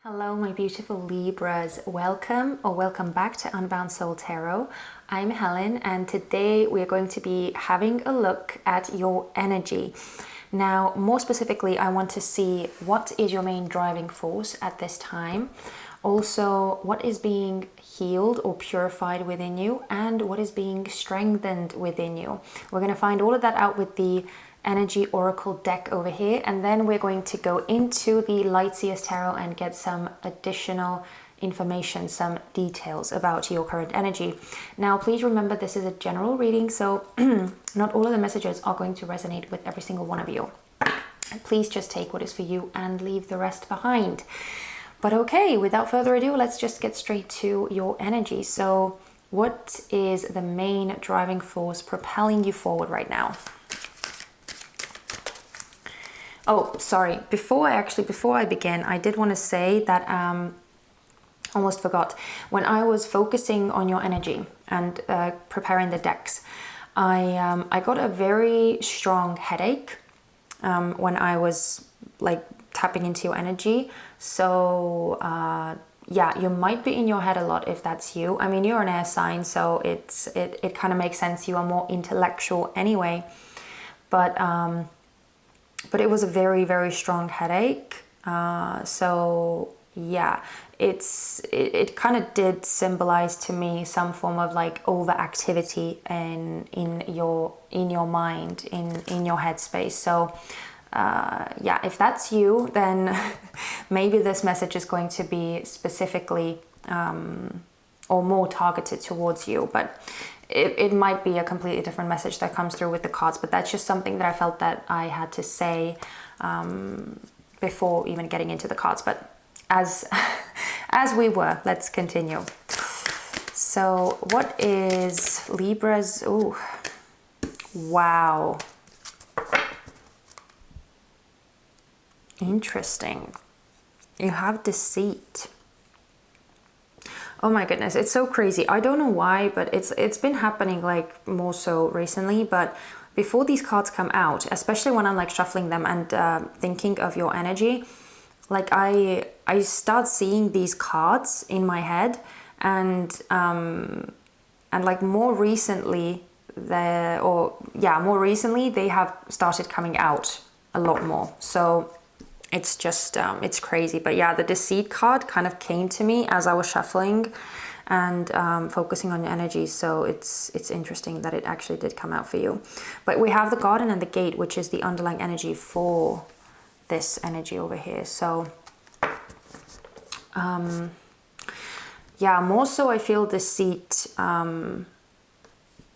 Hello, my beautiful Libras. Welcome back to Unbound Soul Tarot. I'm Helen, and today we're going to be having a look at your energy. Now, more specifically, I want to see what is your main driving force at this time. Also, what is being healed or purified within you, and what is being strengthened within you. We're going to find all of that out with the energy oracle deck over here, and then we're going to go into the Light Seers Tarot and get some additional information, some details about your current energy. Now, please remember this is a general reading, so not all of the messages are going to resonate with every single one of you. Please just take what is for you and leave the rest behind. But okay, without further ado, let's just get straight to your energy. So what is the main driving force propelling you forward right now? Oh, sorry. Before I begin, I did want to say that almost forgot. When I was focusing on your energy and preparing the decks, I got a very strong headache when I was like tapping into your energy. So yeah, you might be in your head a lot if that's you. I mean, you're an air sign, so it kind of makes sense. You are more intellectual anyway, but it was a very, very strong headache. So yeah, it kind of did symbolize to me some form of like overactivity in your mind, in your headspace. So yeah, if that's you, then maybe this message is going to be specifically or more targeted towards you, but it might be a completely different message that comes through with the cards. But that's just something that I felt that I had to say before even getting into the cards. But as we were, let's continue. So what is Libra's? Oh, wow. Interesting. You have deceit. Oh my goodness, it's so crazy. I don't know why, but it's been happening like more so recently. But before these cards come out, especially when I'm like shuffling them and thinking of your energy, like I start seeing these cards in my head, and like more recently they have started coming out a lot more. So it's just, it's crazy. But yeah, the deceit card kind of came to me as I was shuffling and focusing on your energy. So it's interesting that it actually did come out for you. But we have the garden and the gate, which is the underlying energy for this energy over here. So yeah, more so I feel deceit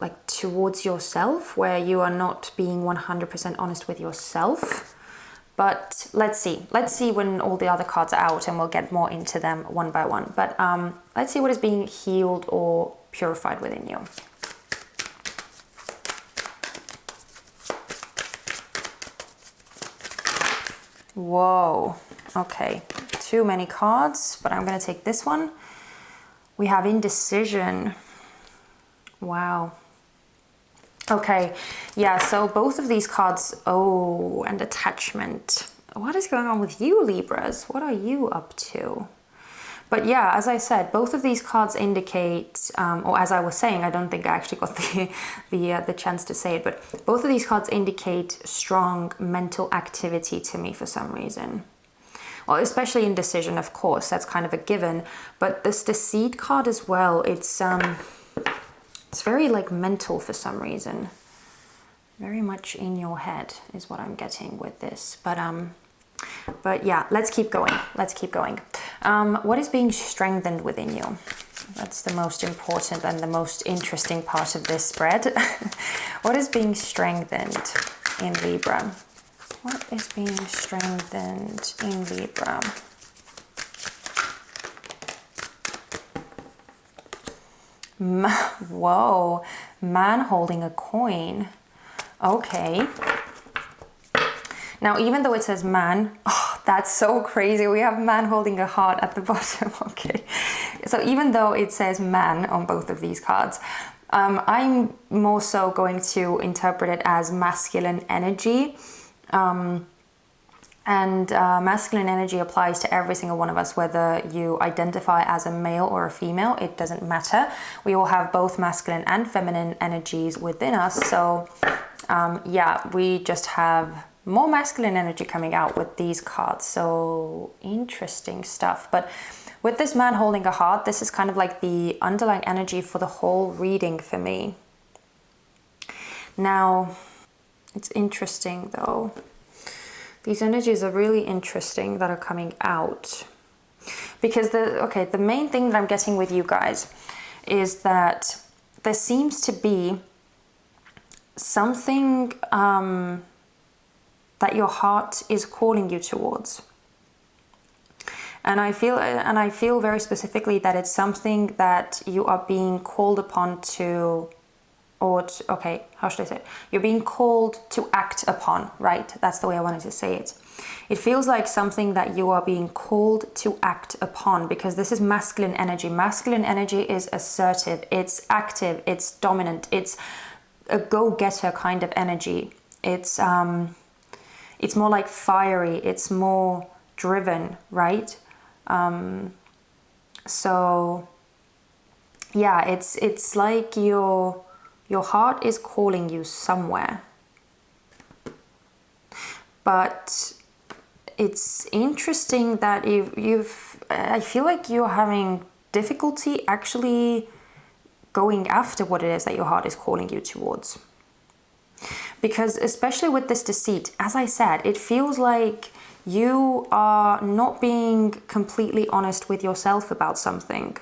like towards yourself, where you are not being 100% honest with yourself. But let's see when all the other cards are out, and we'll get more into them one by one. But let's see what is being healed or purified within you. Whoa, okay, too many cards, but I'm gonna take this one. We have indecision. Wow. Okay, yeah, so both of these cards, oh, and attachment. What is going on with you, Libras? What are you up to? But yeah, as I said, both of these cards indicate, or as I was saying, I don't think I actually got the chance to say it, but both of these cards indicate strong mental activity to me for some reason. Well, especially indecision, of course, that's kind of a given, but this deceit card as well, it's very like mental for some reason. Very much in your head is what I'm getting with this. But yeah, let's keep going. Let's keep going. What is being strengthened within you? That's the most important and the most interesting part of this spread. What is being strengthened in Libra? What is being strengthened in Libra? Whoa, man holding a coin. Okay. Now, even though it says man, oh, that's so crazy. We have man holding a heart at the bottom. Okay. So even though it says man on both of these cards, I'm more so going to interpret it as masculine energy. And masculine energy applies to every single one of us, whether you identify as a male or a female, it doesn't matter. We all have both masculine and feminine energies within us. So yeah, we just have more masculine energy coming out with these cards. So interesting stuff. But with this man holding a heart, this is kind of like the underlying energy for the whole reading for me. Now, it's interesting though. These energies are really interesting that are coming out. Because the main thing that I'm getting with you guys is that there seems to be something that your heart is calling you towards. And I feel very specifically that it's something that you are being called upon to, okay, how should I say it? You're being called to act upon, right? That's the way I wanted to say it. It feels like something that you are being called to act upon, because this is masculine energy. Masculine energy is assertive, it's active, it's dominant, it's a go-getter kind of energy. It's more like fiery, it's more driven, right? So yeah, it's like your heart is calling you somewhere. But it's interesting that I feel like you're having difficulty actually going after what it is that your heart is calling you towards. Because especially with this deceit, as I said, it feels like you are not being completely honest with yourself about something.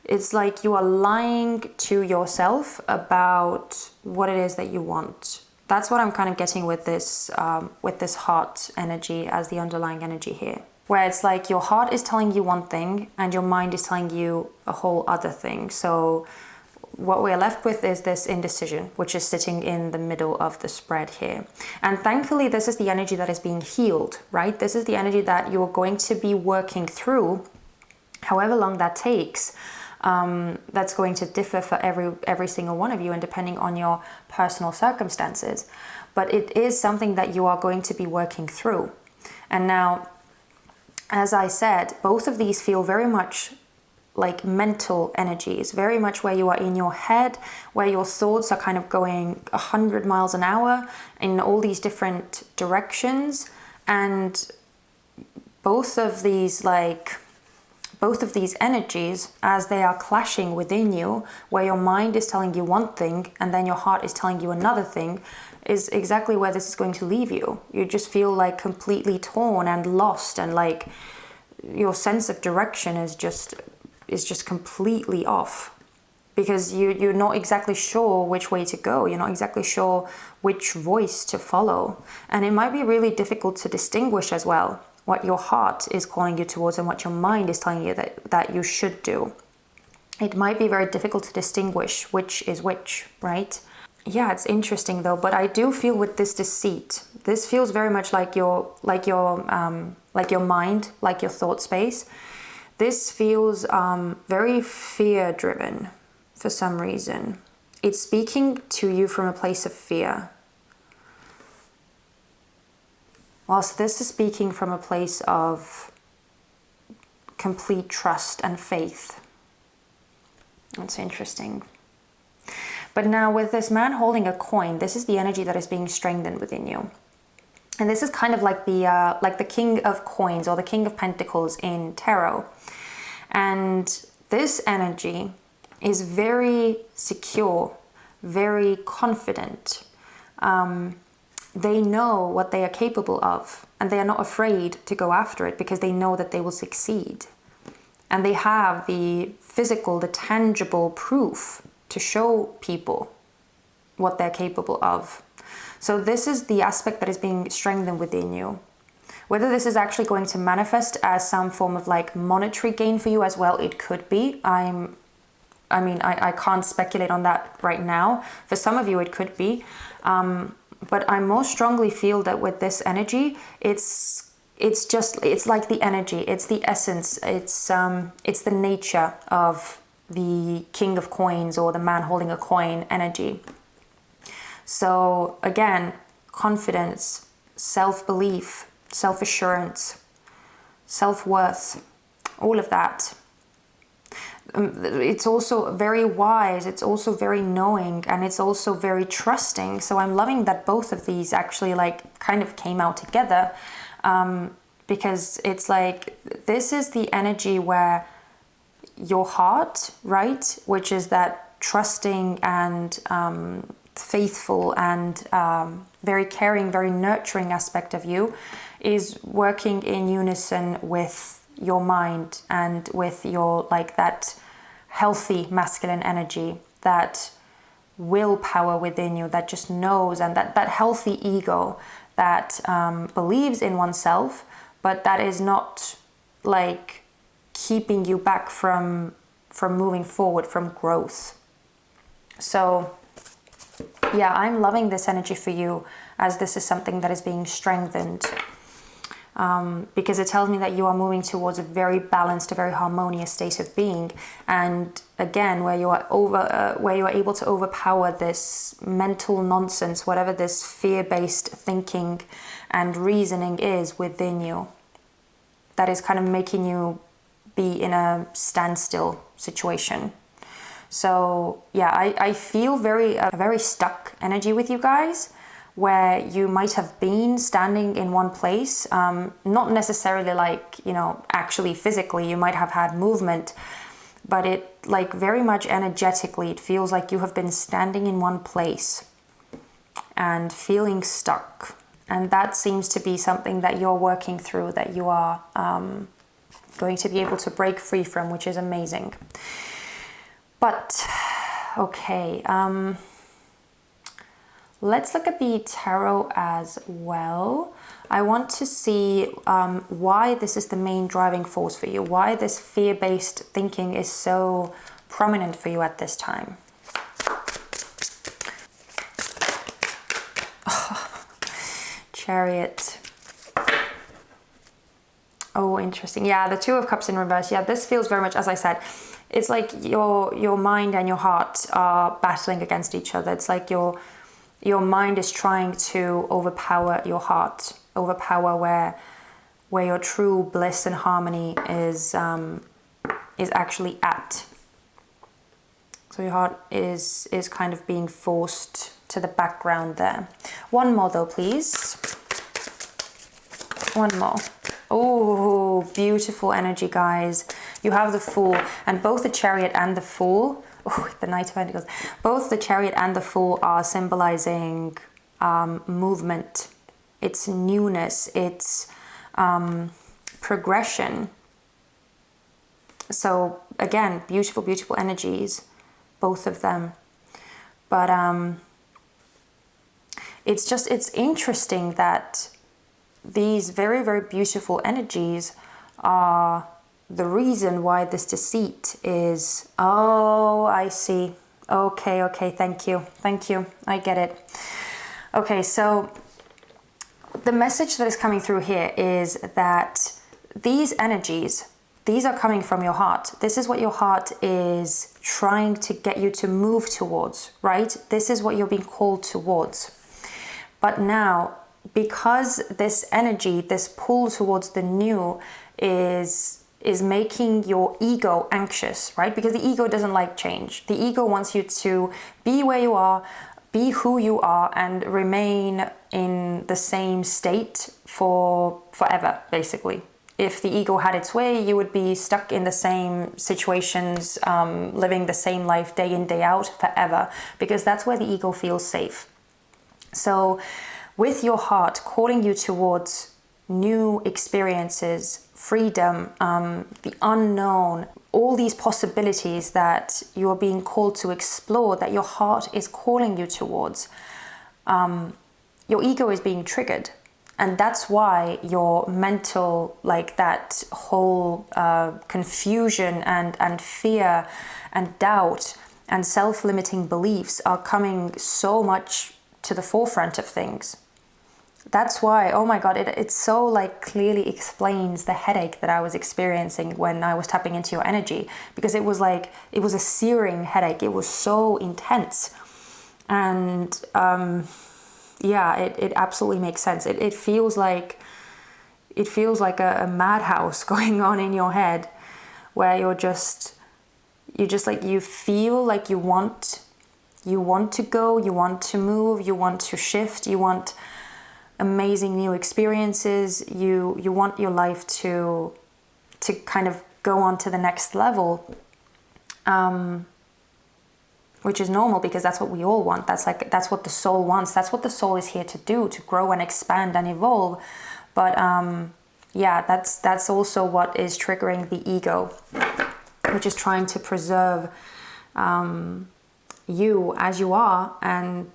It's like you are lying to yourself about what it is that you want. That's what I'm kind of getting with this heart energy as the underlying energy here. Where it's like your heart is telling you one thing and your mind is telling you a whole other thing. So what we're left with is this indecision, which is sitting in the middle of the spread here. And thankfully, this is the energy that is being healed, right? This is the energy that you're going to be working through, however long that takes. That's going to differ for every single one of you and depending on your personal circumstances. But it is something that you are going to be working through. And now, as I said, both of these feel very much like mental energies, very much where you are in your head, where your thoughts are kind of going 100 miles an hour in all these different directions. And both of these energies, as they are clashing within you, where your mind is telling you one thing and then your heart is telling you another thing, is exactly where this is going to leave you. You just feel like completely torn and lost, and like your sense of direction is just completely off, because you're not exactly sure which way to go. You're not exactly sure which voice to follow. And it might be really difficult to distinguish as well what your heart is calling you towards and what your mind is telling you that you should do. It might be very difficult to distinguish which is which, right? Yeah, it's interesting though, but I do feel with this deceit, this feels very much like your mind, like your thought space. This feels very fear-driven for some reason. It's speaking to you from a place of fear. Whilst this is speaking from a place of complete trust and faith. That's interesting. But now with this man holding a coin, this is the energy that is being strengthened within you. And this is kind of like the King of Coins or the King of Pentacles in tarot. And this energy is very secure, very confident. They know what they are capable of, and they are not afraid to go after it because they know that they will succeed. And they have the physical, the tangible proof to show people what they're capable of. So this is the aspect that is being strengthened within you. Whether this is actually going to manifest as some form of like monetary gain for you as well, it could be. I can't speculate on that right now. For some of you, it could be. But I most strongly feel that with this energy, it's like the energy, it's the essence, it's the nature of the King of Coins or the man holding a coin energy. So again, confidence, self-belief, self-assurance, self-worth, all of that. It's also very wise, it's also very knowing, and it's also very trusting. So I'm loving that both of these actually like kind of came out together, because it's like this is the energy where your heart, right, which is that trusting and faithful and very caring, very nurturing aspect of you, is working in unison with your mind and with your like that healthy masculine energy, that willpower within you that just knows, and that healthy ego that believes in oneself, but that is not like keeping you back from moving forward, from growth. So yeah, I'm loving this energy for you, as this is something that is being strengthened, because it tells me that you are moving towards a very balanced, a very harmonious state of being. And again, where you are able to overpower this mental nonsense, whatever this fear-based thinking and reasoning is within you, that is kind of making you be in a standstill situation. So yeah, I feel a very stuck energy with you guys, where you might have been standing in one place, not necessarily like, you know, actually physically, you might have had movement, but it like very much energetically, it feels like you have been standing in one place and feeling stuck. And that seems to be something that you're working through, that you are going to be able to break free from, which is amazing. But okay, let's look at the tarot as well. I want to see why this is the main driving force for you, why this fear-based thinking is so prominent for you at this time. Chariot. Oh, interesting. Yeah, the Two of Cups in reverse. Yeah, this feels very much, as I said, it's like your mind and your heart are battling against each other. It's like your mind is trying to overpower your heart, overpower where your true bliss and harmony is actually at. So your heart is kind of being forced to the background there. One more though, please. One more. Oh, beautiful energy, guys. You have the Fool, and both the Chariot and the Fool, oh, the Knight of Pentacles, both the Chariot and the Fool are symbolizing movement. It's newness, it's progression. So again, beautiful, beautiful energies, both of them. But it's interesting that these very, very beautiful energies are the reason why this deceit is... Oh, I see. Okay, thank you. I get it. Okay, so the message that is coming through here is that these energies, these are coming from your heart. This is what your heart is trying to get you to move towards, right? This is what you're being called towards. But now, because this energy, this pull towards the new is making your ego anxious, right? Because the ego doesn't like change. The ego wants you to be where you are, be who you are, and remain in the same state for forever, basically. If the ego had its way, you would be stuck in the same situations, living the same life day in, day out, forever, because that's where the ego feels safe. So with your heart calling you towards new experiences, freedom, the unknown, all these possibilities that you are being called to explore, that your heart is calling you towards, your ego is being triggered. And that's why your mental, like that whole confusion and fear and doubt and self-limiting beliefs are coming so much to the forefront of things. That's why, oh my God, it so like clearly explains the headache that I was experiencing when I was tapping into your energy, because it was like, it was a searing headache. It was so intense. And yeah, it absolutely makes sense. It feels like it feels like a madhouse going on in your head, where you feel like you want to go, you want to move, you want to shift, you want amazing new experiences, you want your life to kind of go on to the next level, which is normal, because that's what we all want. That's what the soul wants. That's what the soul is here to do, to grow and expand and evolve. But yeah, that's also what is triggering the ego, which is trying to preserve you as you are, and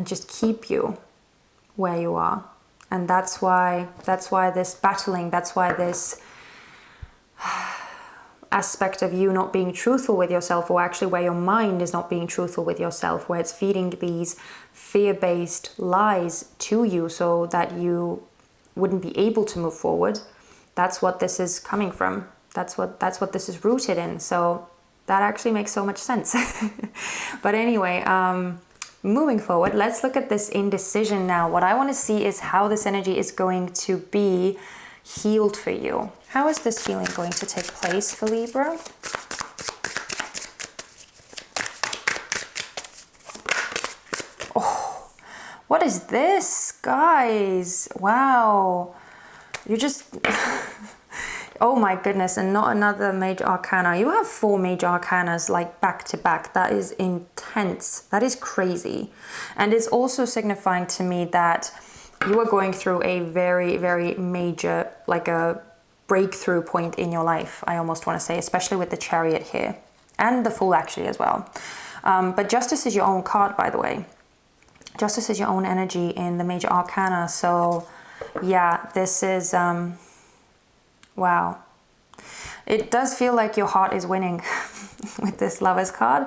just keep you where you are. And that's why this battling, that's why this aspect of you not being truthful with yourself, or actually where your mind is not being truthful with yourself, where it's feeding these fear-based lies to you so that you wouldn't be able to move forward. That's what this is coming from. That's what this is rooted in. So that actually makes so much sense. But anyway, moving forward, let's look at this indecision now. What I want to see is how this energy is going to be healed for you. How is this healing going to take place for Libra? Oh, what is this, guys? Wow. You just... Oh my goodness, and not another major arcana. You have 4 major arcanas like back to back. That is intense. That is crazy. And it's also signifying to me that you are going through a very, very major, like a breakthrough point in your life, I almost want to say, especially with the Chariot here. And the Fool actually as well. But Justice is your own card, by the way. Justice is your own energy in the major arcana. So yeah, this is... wow. It does feel like your heart is winning with this Lovers card.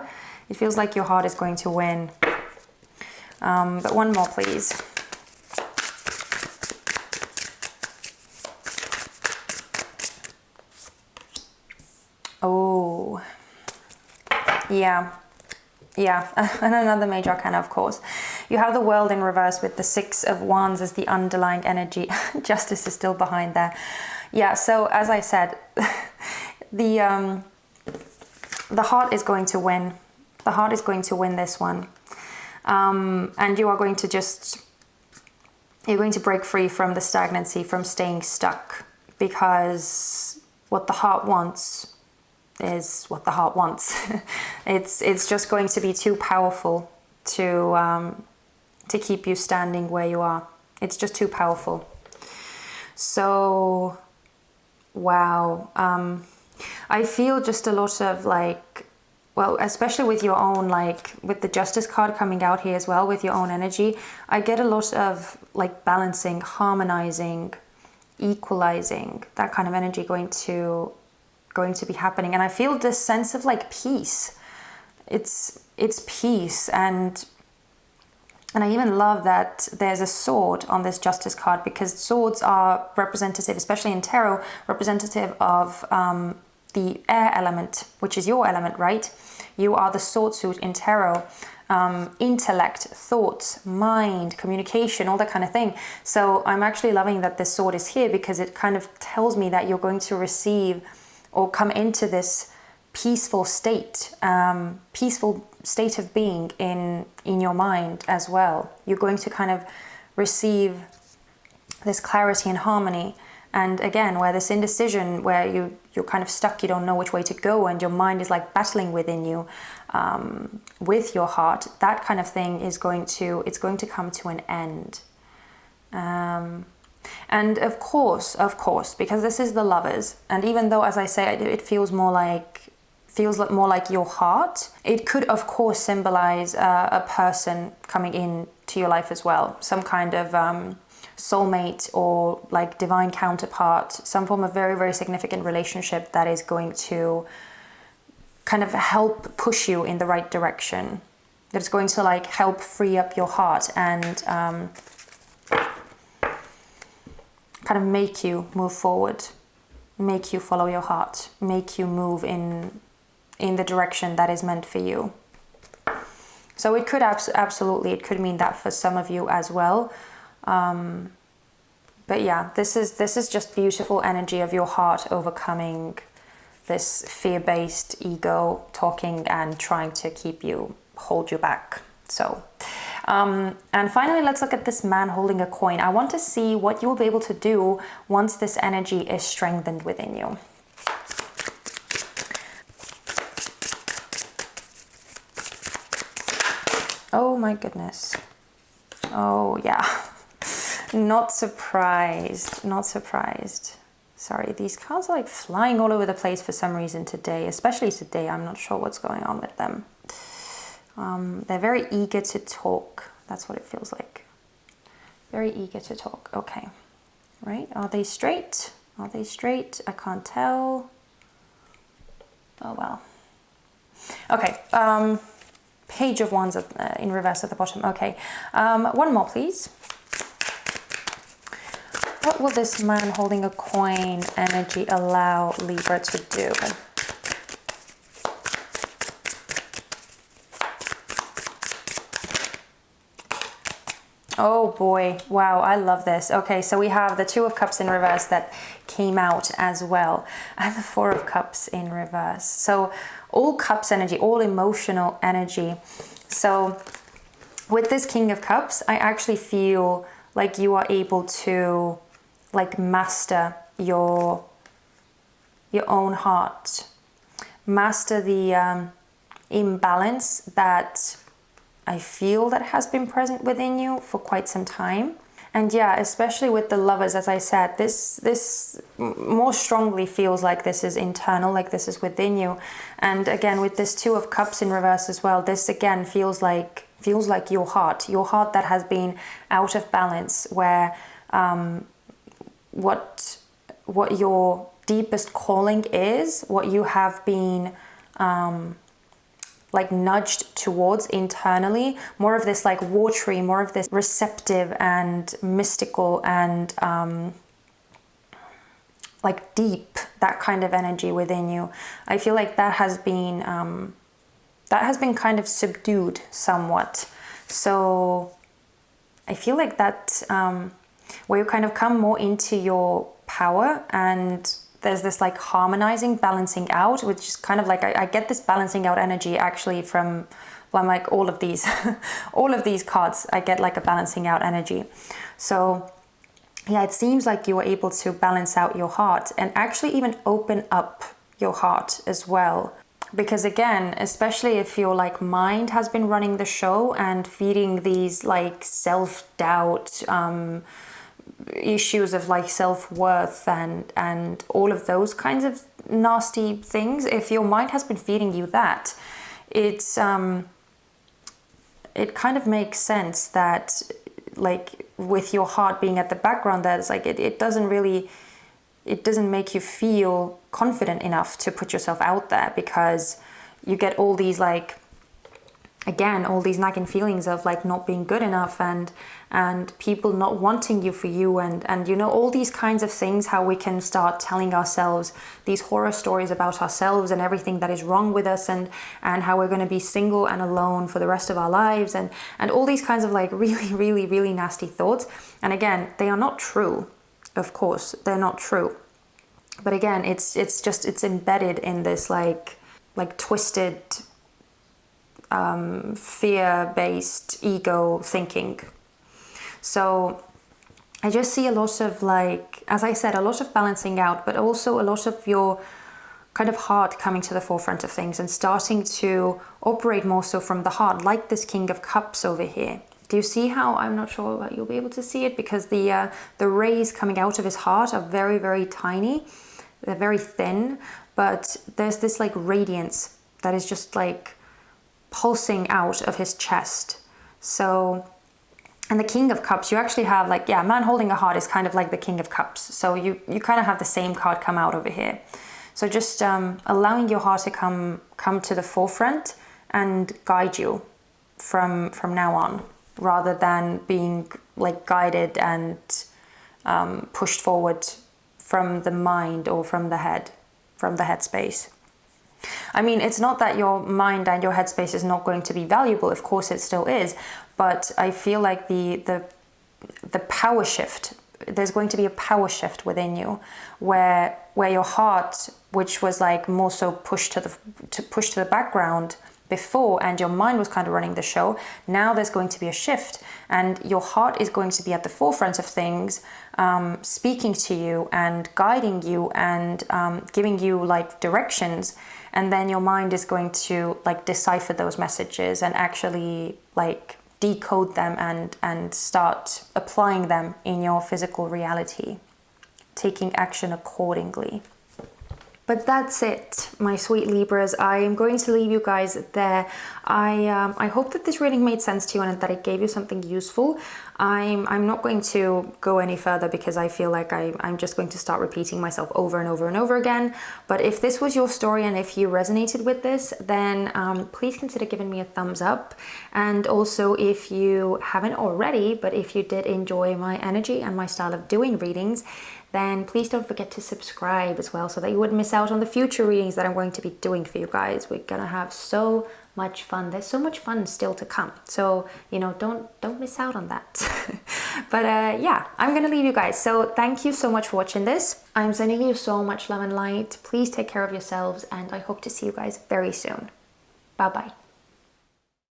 It feels like your heart is going to win. But one more, please. Oh, yeah. Yeah, and another major arcana, of course. You have the World in reverse with the 6 of Wands as the underlying energy. Justice is still behind there. Yeah, so as I said, the heart is going to win. The heart is going to win this one. And you are going to you're going to break free from the stagnancy, from staying stuck, because what the heart wants is what the heart wants. It's just going to be too powerful to keep you standing where you are. It's just too powerful. So, wow. I feel just a lot of like, well, especially with your own, like with the Justice card coming out here as well, with your own energy, I get a lot of like balancing, harmonizing, equalizing, that kind of energy going to be happening. And I feel this sense of like peace. It's peace. And I even love that there's a sword on this Justice card, because swords are representative, especially in tarot, representative of the air element, which is your element, right? You are the sword suit in tarot. Intellect, thoughts, mind, communication, all that kind of thing. So I'm actually loving that this sword is here, because it kind of tells me that you're going to receive or come into this peaceful state of being in your mind as well. You're going to kind of receive this clarity and harmony. And again, where this indecision, where you're kind of stuck, you don't know which way to go, and your mind is like battling within you with your heart, that kind of thing is going to come to an end. And of course, because this is the Lovers, and even though, as I say, it feels more like your heart, it could of course symbolize a person coming in to your life as well, some kind of soulmate or like divine counterpart, some form of very, very significant relationship that is going to kind of help push you in the right direction, that's going to like help free up your heart and kind of make you move forward, make you follow your heart, make you move in the direction that is meant for you. So it could absolutely, it could mean that for some of you as well. But yeah, this is just beautiful energy of your heart overcoming this fear-based ego talking and trying to hold you back. So, and finally, let's look at this man holding a coin. I want to see what you'll be able to do once this energy is strengthened within you. Oh my goodness. Oh yeah. Not surprised. Not surprised. Sorry, these cards are like flying all over the place for some reason today, especially today. I'm not sure what's going on with them. They're very eager to talk. That's what it feels like. Very eager to talk. Okay. Right? Are they straight? Are they straight? I can't tell. Oh well. Okay. Page of Wands in reverse at the bottom. Okay. One more, please. What will this man holding a coin energy allow Libra to do? Oh boy, wow, I love this. Okay, so we have the Two of Cups in reverse that came out as well, and the Four of Cups in reverse. So all cups energy, all emotional energy. So with this King of Cups, I actually feel like you are able to like master your own heart, master the imbalance that I feel that has been present within you for quite some time. And yeah, especially with the Lovers, as I said, this more strongly feels like this is internal, like this is within you. And again, with this Two of Cups in reverse as well, this again feels like your heart that has been out of balance, where what your deepest calling is, what you have been like nudged towards internally, more of this like watery, more of this receptive and mystical and like deep, that kind of energy within you. I feel like that has been kind of subdued somewhat. So I feel like that where you kind of come more into your power, and there's this like harmonizing, balancing out, which is kind of like I get this balancing out energy actually from, well, I'm like all of these all of these cards, I get like a balancing out energy. So yeah, it seems like you are able to balance out your heart and actually even open up your heart as well. Because again, especially if your like mind has been running the show and feeding these like self-doubt, issues of like self-worth and all of those kinds of nasty things, if your mind has been feeding you that, it's it kind of makes sense that like with your heart being at the background, that it's like it doesn't make you feel confident enough to put yourself out there, because you get all these like, again, all these nagging feelings of like not being good enough and people not wanting you for you, and you know, all these kinds of things, how we can start telling ourselves these horror stories about ourselves and everything that is wrong with us, and how we're going to be single and alone for the rest of our lives, and all these kinds of like really, really, really nasty thoughts. And again, they are not true. Of course, they're not true. But again, it's embedded in this like twisted, fear-based ego thinking. So I just see a lot of like, as I said, a lot of balancing out, but also a lot of your kind of heart coming to the forefront of things and starting to operate more so from the heart, like this King of Cups over here. Do you see how, I'm not sure that you'll be able to see it, because the rays coming out of his heart are very, very tiny. They're very thin, but there's this like radiance that is just like pulsing out of his chest. So, and the King of Cups, you actually have like, yeah, man holding a heart is kind of like the King of Cups. So you kind of have the same card come out over here. So just allowing your heart to come to the forefront and guide you from now on, rather than being like guided and pushed forward from the mind or from the head, from the headspace. I mean, it's not that your mind and your headspace is not going to be valuable. Of course, it still is. But I feel like the power shift there's going to be a power shift within you, where your heart, which was like more so pushed to the background before, and your mind was kind of running the show, now there's going to be a shift, and your heart is going to be at the forefront of things, speaking to you and guiding you and giving you like directions, and then your mind is going to like decipher those messages and actually like decode them and start applying them in your physical reality, taking action accordingly. But that's it, my sweet Libras. I am going to leave you guys there. I hope that this reading made sense to you and that it gave you something useful. I'm not going to go any further because I feel like I'm just going to start repeating myself over and over and over again. But if this was your story and if you resonated with this, then please consider giving me a thumbs up. And also, if you haven't already, but if you did enjoy my energy and my style of doing readings, then please don't forget to subscribe as well so that you wouldn't miss out on the future readings that I'm going to be doing for you guys. We're gonna have so much fun. There's so much fun still to come. So, you know, don't miss out on that. But yeah, I'm gonna leave you guys. So thank you so much for watching this. I'm sending you so much love and light. Please take care of yourselves, and I hope to see you guys very soon. Bye-bye.